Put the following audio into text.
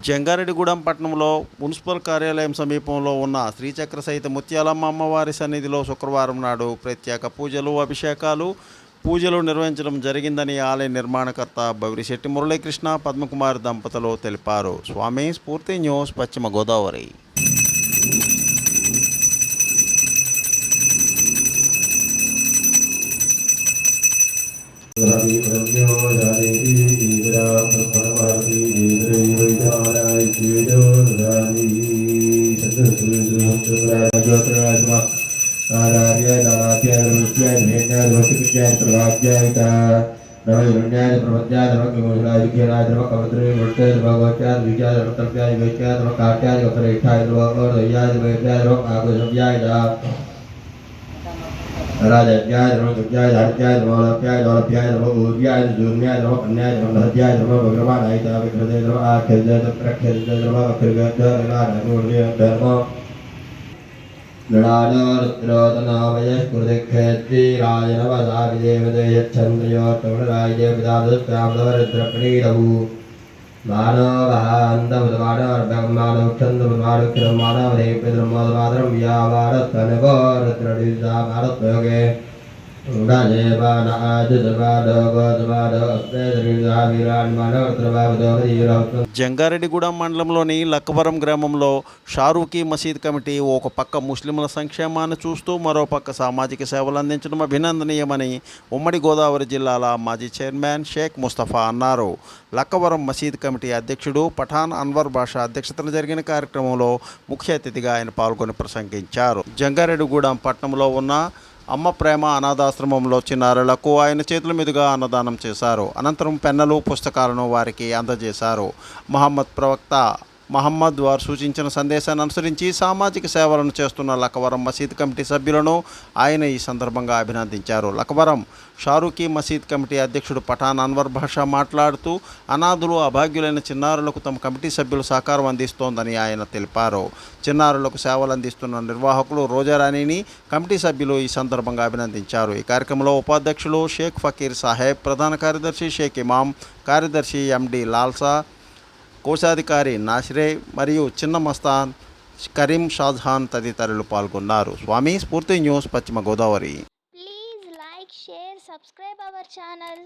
జంగారెడ్డిగూడెం పట్టణంలో మున్సిపల్ కార్యాలయం సమీపంలో ఉన్న శ్రీచక్ర సహిత ముత్యాలమ్మ అమ్మవారి సన్నిధిలో శుక్రవారం నాడు ప్రత్యేక పూజలు, అభిషేకాలు, పూజలు నిర్వహించడం జరిగిందని ఆలయ నిర్మాణకర్త బవిరిశెట్టి మురళీకృష్ణ, పద్మకుమార్ దంపతులు తెలిపారు. స్వామి స్ఫూర్తి న్యూస్, పశ్చిమ గోదావరి. राजाध्याय धर्मज्ञाय धार्याय धर्मलभ्याय दौलभ्याय धर्म ऊर्याय जूर्याय धर्म कन्याय धर्म महत्याय धर्म भगवानाय विक्रदय धर्म आख्यजय प्रख्यजय धर्म अखिर्गद्य धर्म नडानरुद्रोतनावय स्फुरदिक्षेत्री राजनवदा विदेवदय छन्द्रयो तवणराय देवदादस्यामदवरुद्रप्रणीरभू मानव జంగారెడ్డిగూడెం మండలంలోని లక్కవరం గ్రామంలో షారూఖీ మసీద్ కమిటీ ఒక పక్క ముస్లింల సంక్షేమాన్ని చూస్తూ మరో పక్క సామాజిక సేవలు అందించడం అభినందనీయమని ఉమ్మడి గోదావరి జిల్లాల మాజీ చైర్మన్ షేక్ ముస్తఫా అన్నారు. లక్కవరం మసీద్ కమిటీ అధ్యక్షుడు పఠాన్ అన్వర్ బాషా అధ్యక్షతన జరిగిన కార్యక్రమంలో ముఖ్య అతిథిగా ఆయన పాల్గొని ప్రసంగించారు. జంగారెడ్డిగూడెం పట్టణంలో ఉన్న అమ్మ ప్రేమ అనాథాశ్రమంలో చిన్నారులకు ఆయన చేతుల మీదుగా అన్నదానం చేశారు. అనంతరం పెన్నులు, పుస్తకాలను వారికి అందజేశారు. మహమ్మద్ వారు సూచించిన సందేశాన్ని అనుసరించి సామాజిక సేవలను చేస్తున్న లక్కవరం మసీద్ కమిటీ సభ్యులను ఆయన ఈ సందర్భంగా అభినందించారు. లక్కవరం షారూఖీ మసీద్ కమిటీ అధ్యక్షుడు పఠాన్ అన్వర్ బాషా మాట్లాడుతూ అనాథులు, అభాగ్యులైన చిన్నారులకు తమ కమిటీ సభ్యులు సహకారం అందిస్తోందని ఆయన తెలిపారు. చిన్నారులకు సేవలు అందిస్తున్న నిర్వాహకులు రోజారాణిని కమిటీ సభ్యులు ఈ సందర్భంగా అభినందించారు. ఈ కార్యక్రమంలో ఉపాధ్యక్షులు షేక్ ఫకీర్ సాహెబ్, ప్రధాన కార్యదర్శి షేక్ ఇమాం, కార్యదర్శి ఎండి లాల్సా, కోశాధికారి నాసిరే మరియు చిన్న మస్తాన్, కరీం షాజహాన్ తదితరులు పాల్గొన్నారు. స్వామి స్ఫూర్తి న్యూస్, పశ్చిమ Godavari. Please like, share, subscribe our channel.